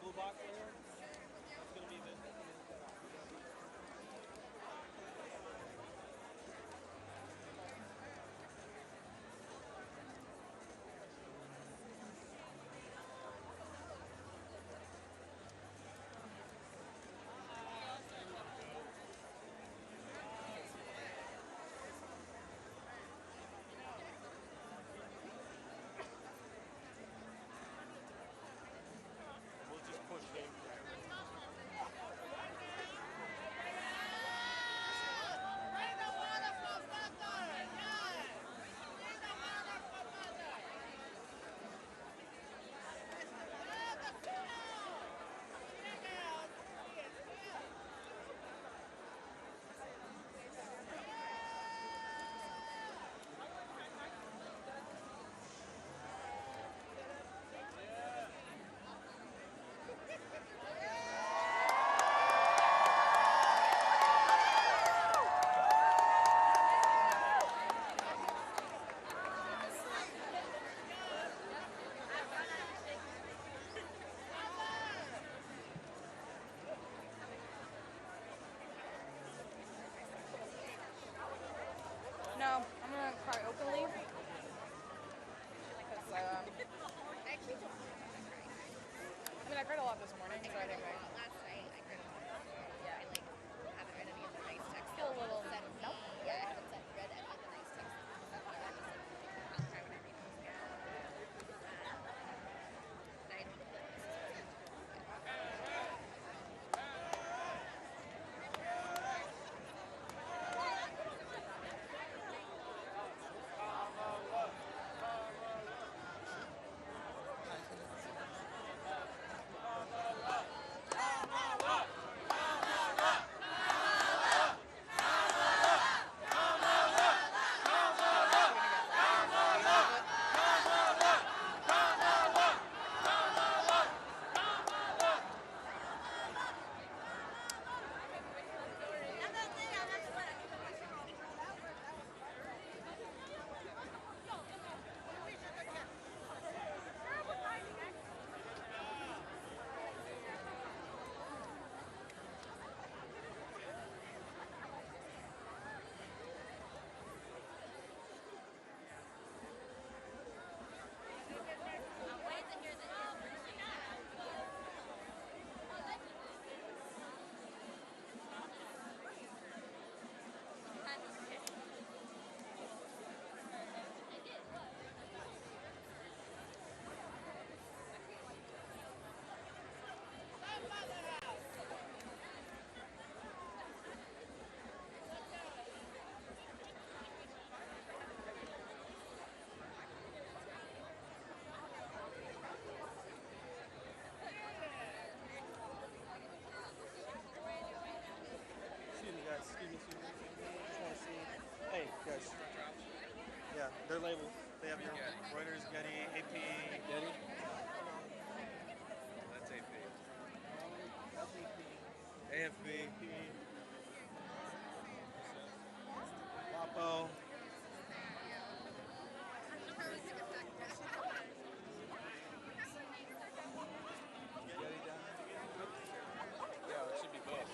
blue box right here? It's going to be this. We'll just push him. No, I'm gonna cry openly. Because, I mean, I cried a lot this morning, so I think last night I cried a lot. Yeah. I haven't read any of the nice texts. feel a little Nope. Yeah, I haven't read any of the nice texts. I'll cry when I read them. And I don't feel this is Excuse me, guys. Excuse me. Just want to see. Hey, guys. Yeah, they're labeled. They have your Reuters, Getty, AP. Getty? That's AP. That's AP. AFB. AP. Wapo. Getty down there? Yeah, it should be both.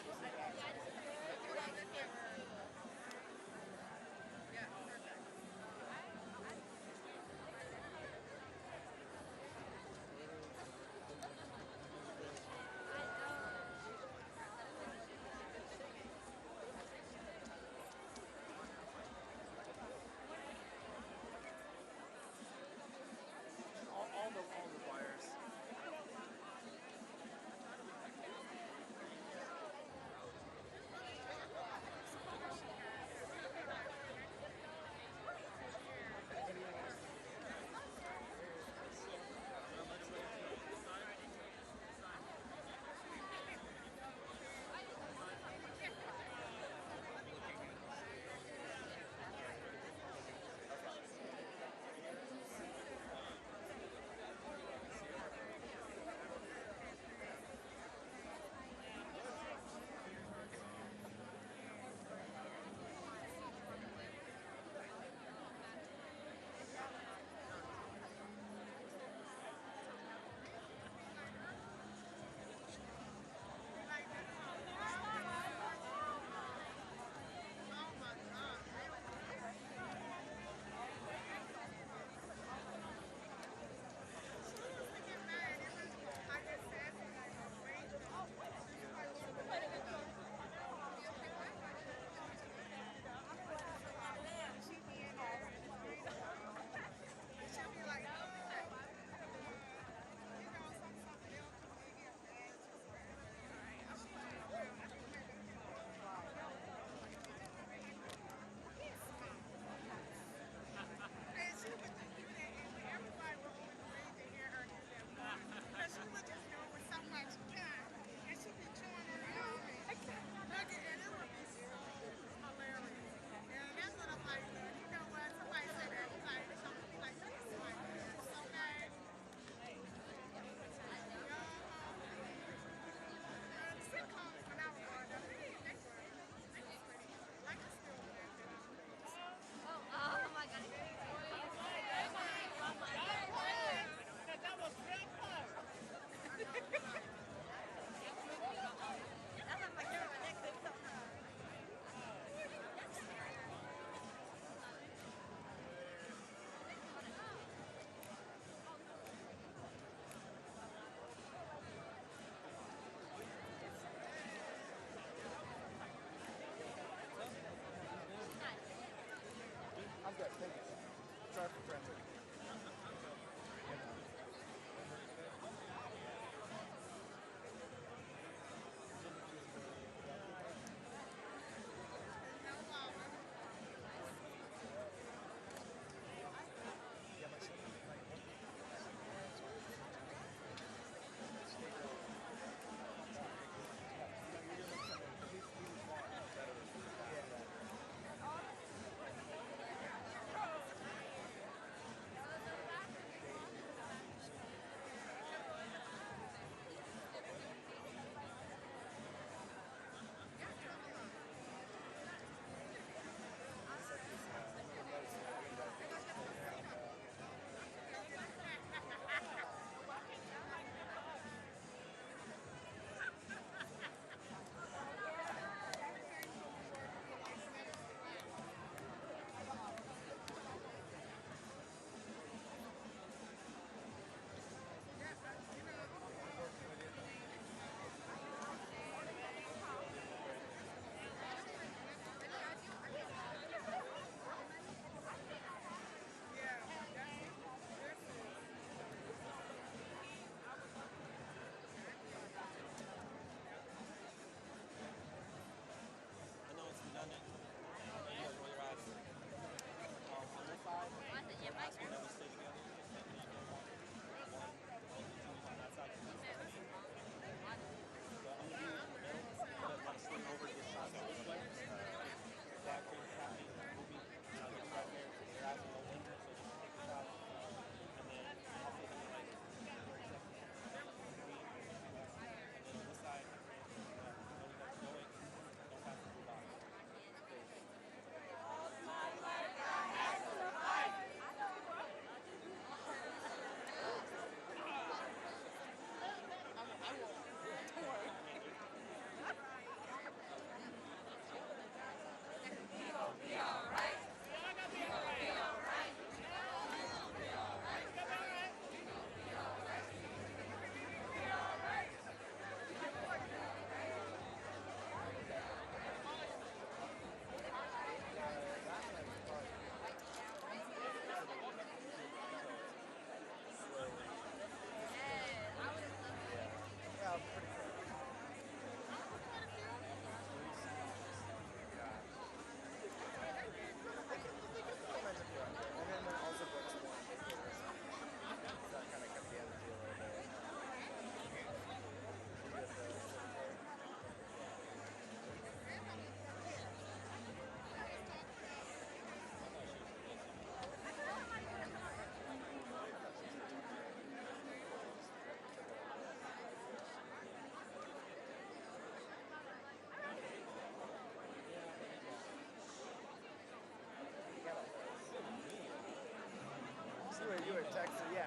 extra, yeah.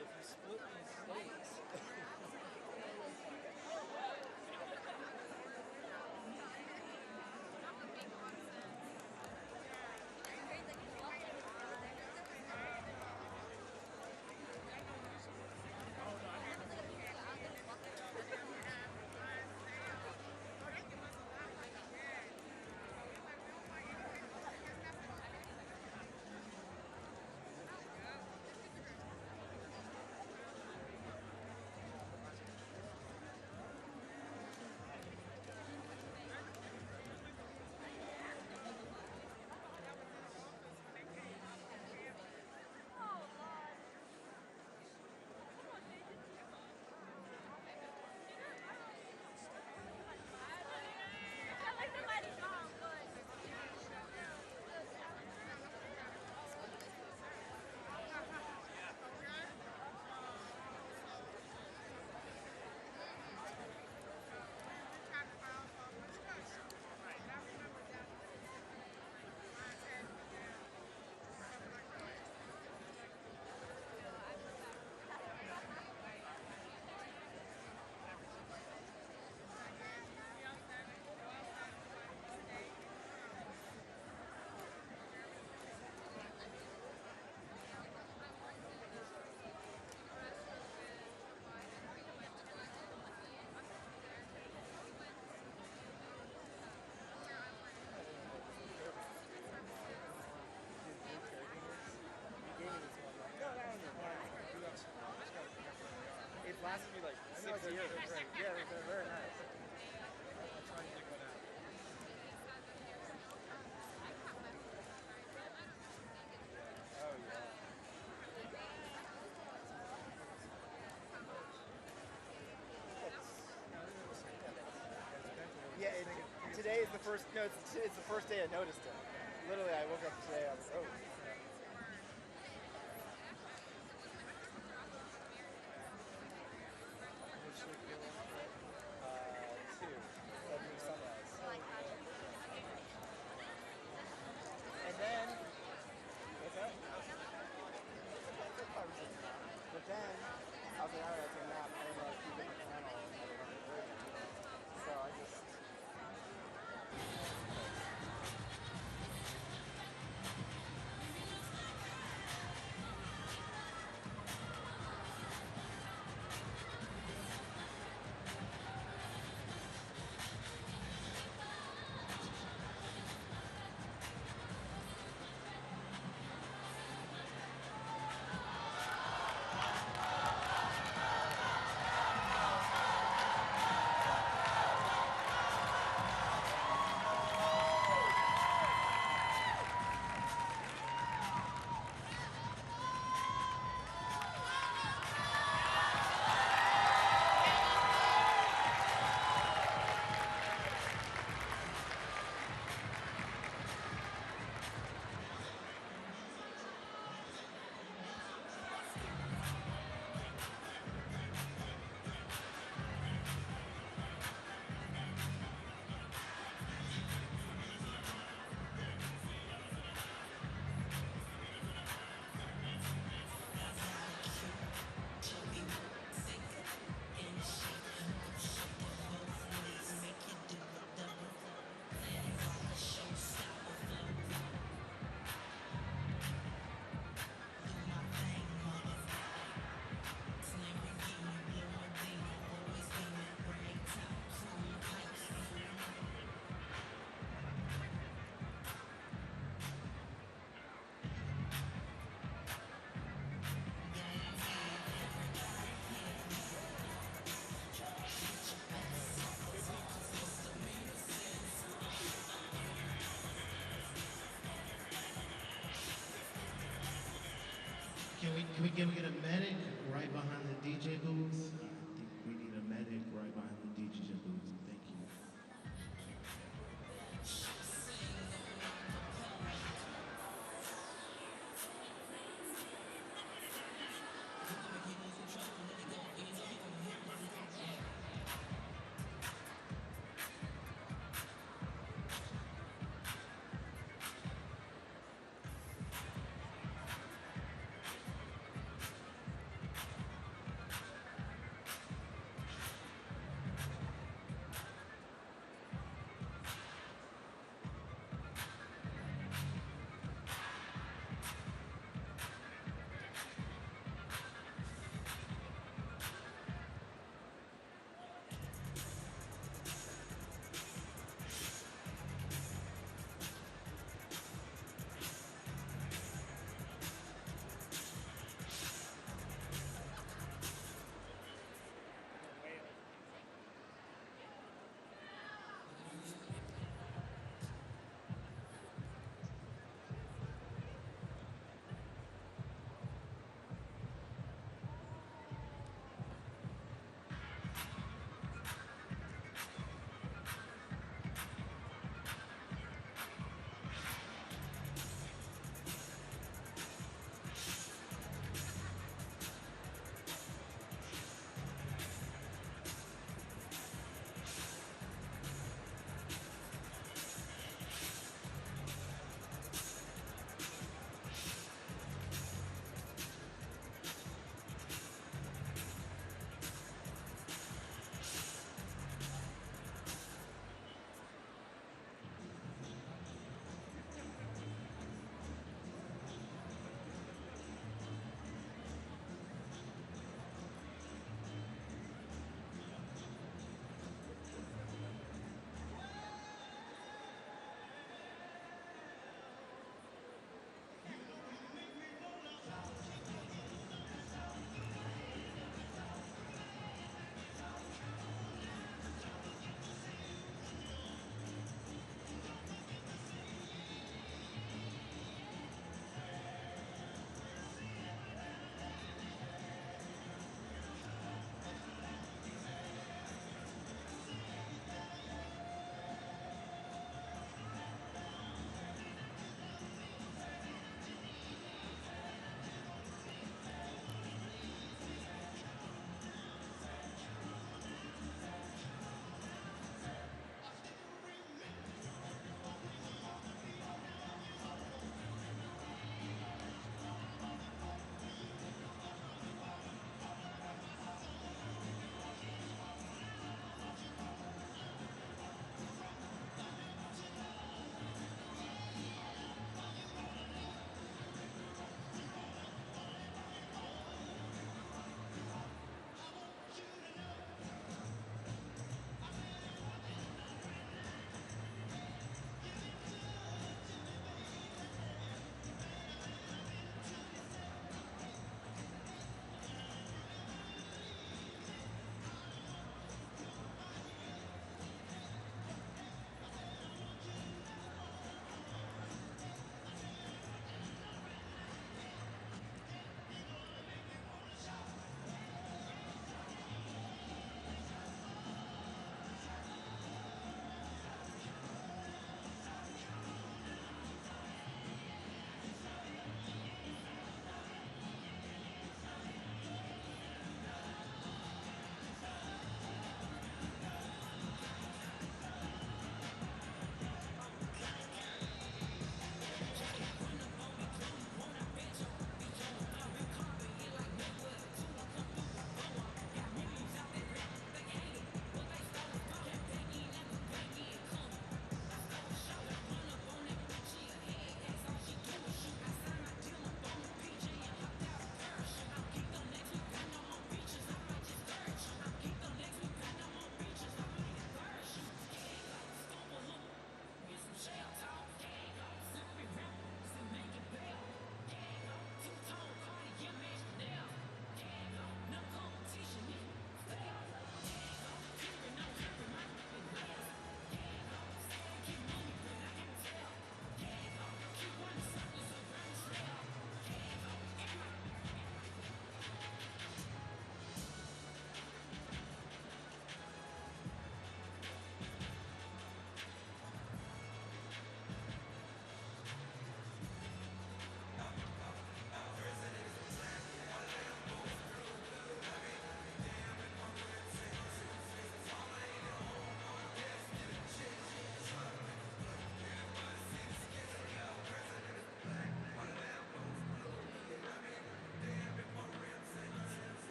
If you split these states, It lasted me like 6 years. Right. Yeah, they're very nice. I'm trying to go down. Oh yeah. Yeah, today is the first. No, it's the first day I noticed it. Literally, I woke up today. I was oh. Two. Every sunrise. And then, what's that? But then, I was like, alright, I'll take a nap. I didn't realize two different channels had a different version. So I just... can we get a medic right behind the DJ booth? I think we need a medic right behind the DJ booth. Thank you.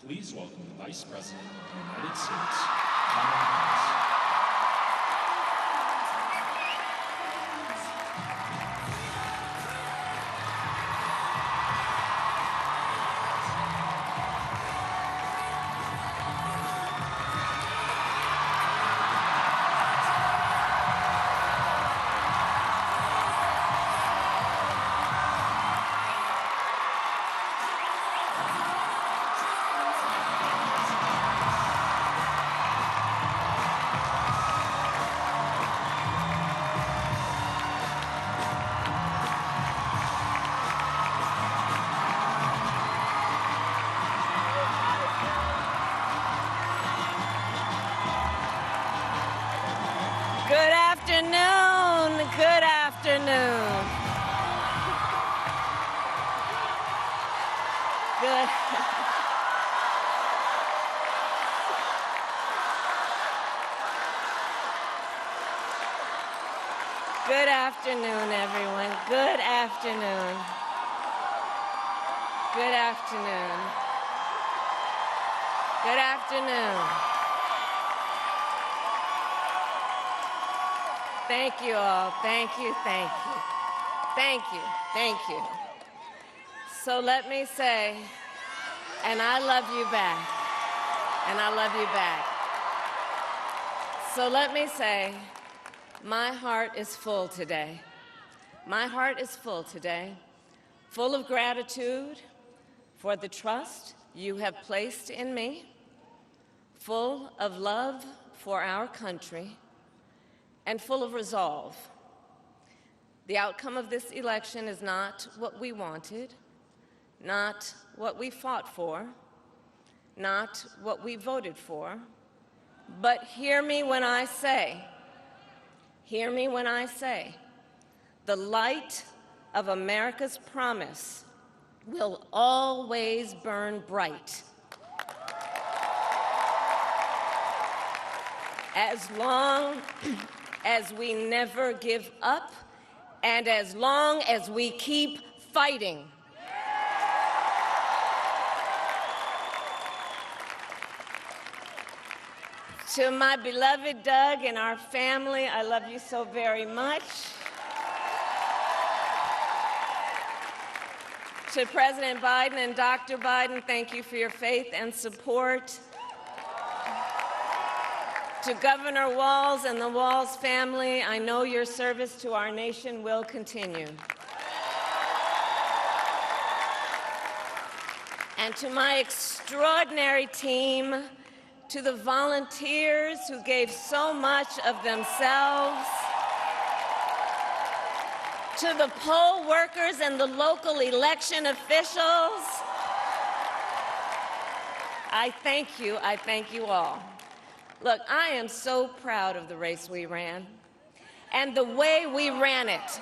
Please welcome the Vice President of the United States, Kamala Harris. Good afternoon. Good afternoon. Good. Good afternoon, everyone. Good afternoon. Good afternoon. Good afternoon. Thank you all. Thank you, thank you. Thank you, thank you. So let me say, and I love you back, and I love you back. So let me say, my heart is full today. My heart is full today, full of gratitude for the trust you have placed in me, full of love for our country, and full of resolve. The outcome of this election is not what we wanted, not what we fought for, not what we voted for, but hear me when I say, the light of America's promise will always burn bright. As long as we never give up, and as long as we keep fighting. To my beloved Doug and our family, I love you so very much. To President Biden and Dr. Biden, thank you for your faith and support. To Governor Walz and the Walz family, I know your service to our nation will continue. And to my extraordinary team, to the volunteers who gave so much of themselves, to the poll workers and the local election officials, I thank you all. Look, I am so proud of the race we ran, and the way we ran it,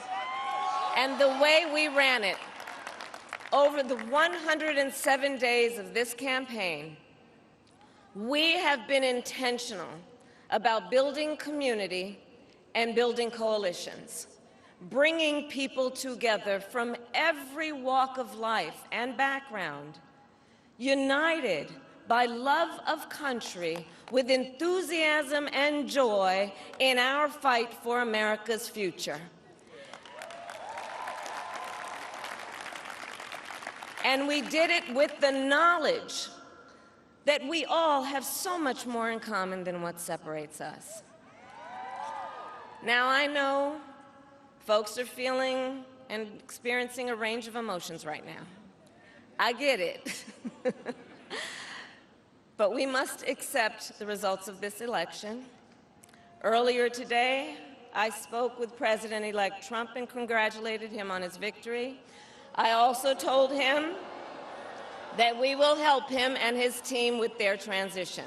over the 107 days of this campaign. We have been intentional about building community and building coalitions, bringing people together from every walk of life and background, united by love of country, with enthusiasm and joy in our fight for America's future. And we did it with the knowledge that we all have so much more in common than what separates us. Now, I know folks are feeling and experiencing a range of emotions right now. I get it. But we must accept the results of this election. Earlier today, I spoke with President-elect Trump and congratulated him on his victory. I also told him that we will help him and his team with their transition,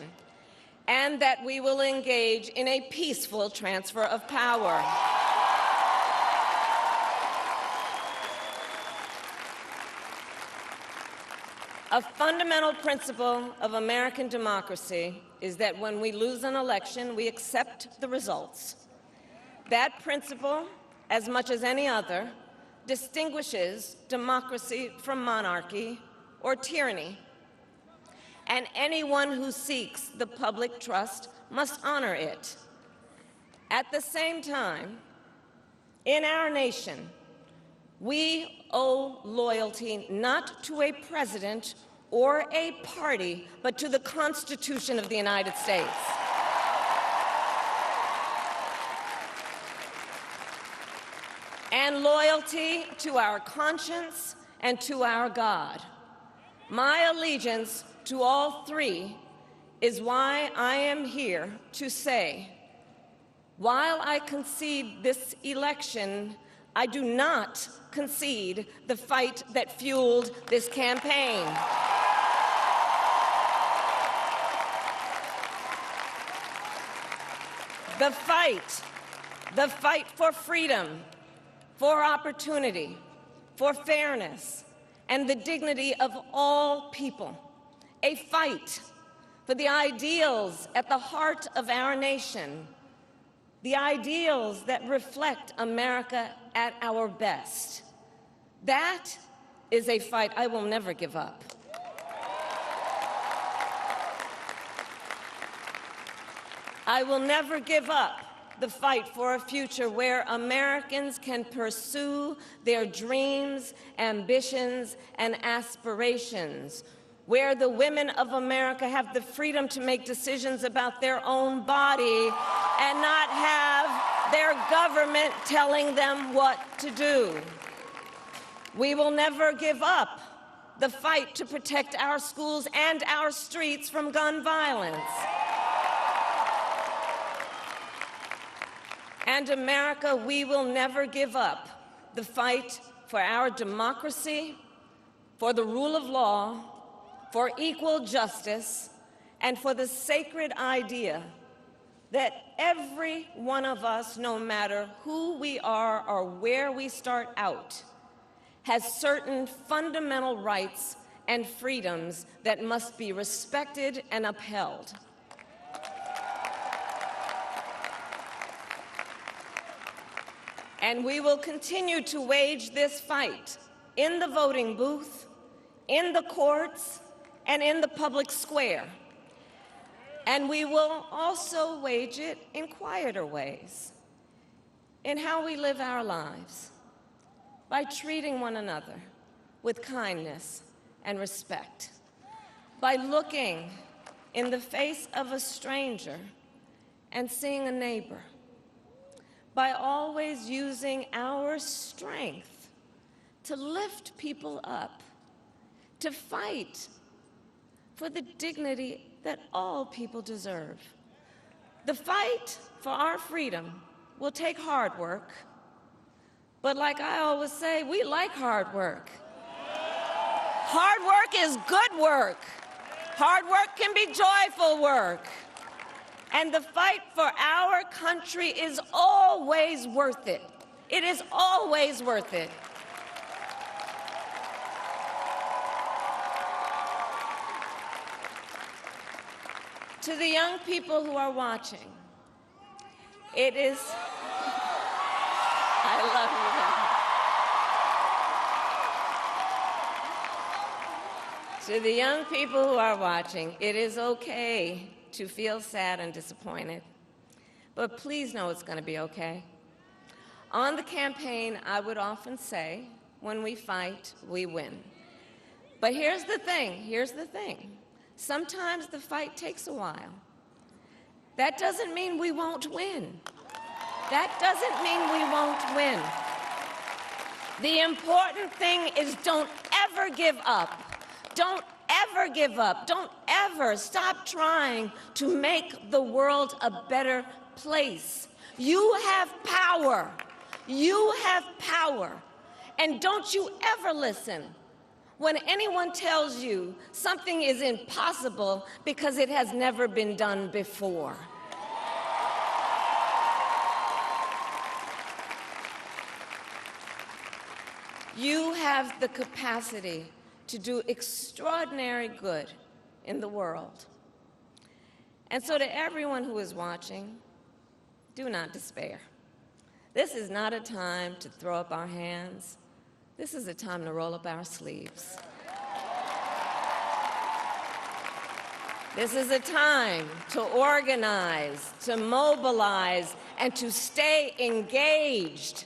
and that we will engage in a peaceful transfer of power. A fundamental principle of American democracy is that when we lose an election, we accept the results. That principle, as much as any other, distinguishes democracy from monarchy or tyranny. and anyone who seeks the public trust must honor it. At the same time, in our nation, we owe loyalty not to a president or a party, but to the Constitution of the United States. And loyalty to our conscience and to our God. My allegiance to all three is why I am here to say, while I concede this election, I do not concede the fight that fueled this campaign. The fight for freedom, for opportunity, for fairness, and the dignity of all people. A fight for the ideals at the heart of our nation, the ideals that reflect America at our best. That is a fight I will never give up. I will never give up the fight for a future where Americans can pursue their dreams, ambitions, and aspirations, where the women of America have the freedom to make decisions about their own body and not have their government telling them what to do. We will never give up the fight to protect our schools and our streets from gun violence. And America, we will never give up the fight for our democracy, for the rule of law, for equal justice, and for the sacred idea that every one of us, no matter who we are or where we start out, has certain fundamental rights and freedoms that must be respected and upheld. And we will continue to wage this fight in the voting booth, in the courts, and in the public square. And we will also wage it in quieter ways, in how we live our lives, by treating one another with kindness and respect, by looking in the face of a stranger and seeing a neighbor, by always using our strength to lift people up, to fight for the dignity that all people deserve. The fight for our freedom will take hard work, but like I always say, we like hard work. Hard work is good work. Hard work can be joyful work. And the fight for our country is always worth it. It is always worth it. To the young people who are watching, it is, I love you. To the young people who are watching, it is okay to feel sad and disappointed, but please know it's going to be okay. On the campaign, I would often say, when we fight, we win. But here's the thing. Sometimes the fight takes a while. That doesn't mean we won't win. That doesn't mean we won't win. The important thing is don't ever give up. Don't ever give up. Don't ever stop trying to make the world a better place. You have power. You have power. And don't you ever listen when anyone tells you something is impossible because it has never been done before. You have the capacity to do extraordinary good in the world. And so to everyone who is watching, do not despair. This is not a time to throw up our hands. This is a time to roll up our sleeves. This is a time to organize, to mobilize, and to stay engaged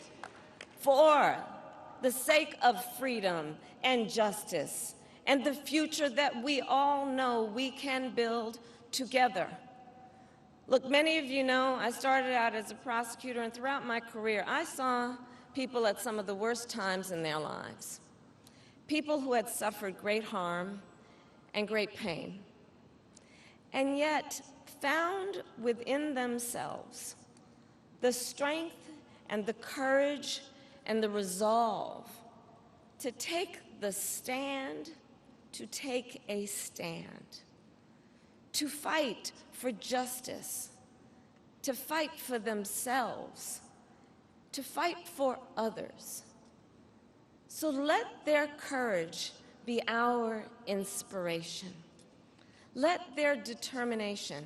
for the sake of freedom and justice and the future that we all know we can build together. Look, many of you know I started out as a prosecutor, and throughout my career, I saw people at some of the worst times in their lives. People who had suffered great harm and great pain, and yet found within themselves the strength and the courage and the resolve to take the stand, to take a stand, to fight for justice, to fight for themselves, to fight for others. So let their courage be our inspiration. Let their determination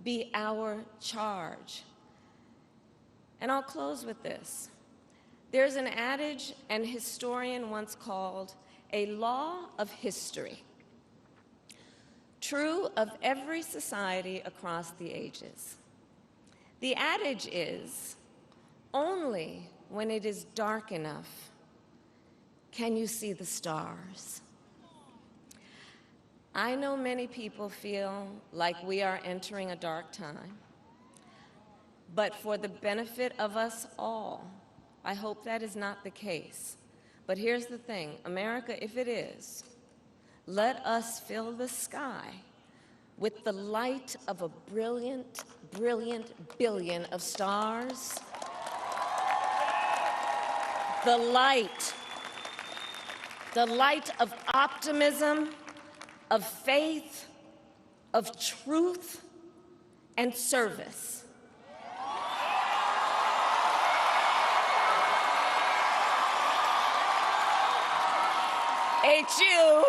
be our charge. And I'll close with this. There's an adage an historian once called a law of history, true of every society across the ages. The adage is, only when it is dark enough can you see the stars. I know many people feel like we are entering a dark time, but for the benefit of us all, I hope that is not the case. But here's the thing, America, if it is, let us fill the sky with the light of a brilliant, brilliant billion of stars. The light of optimism, of faith, of truth, and service. HU.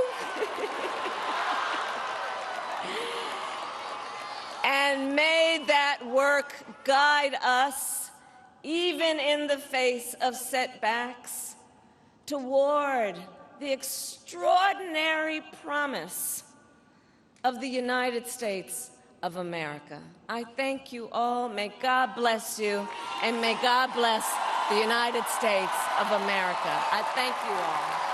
And may that work guide us, even in the face of setbacks, toward the extraordinary promise of the United States of America. I thank you all. May God bless you, and may God bless the United States of America. I thank you all.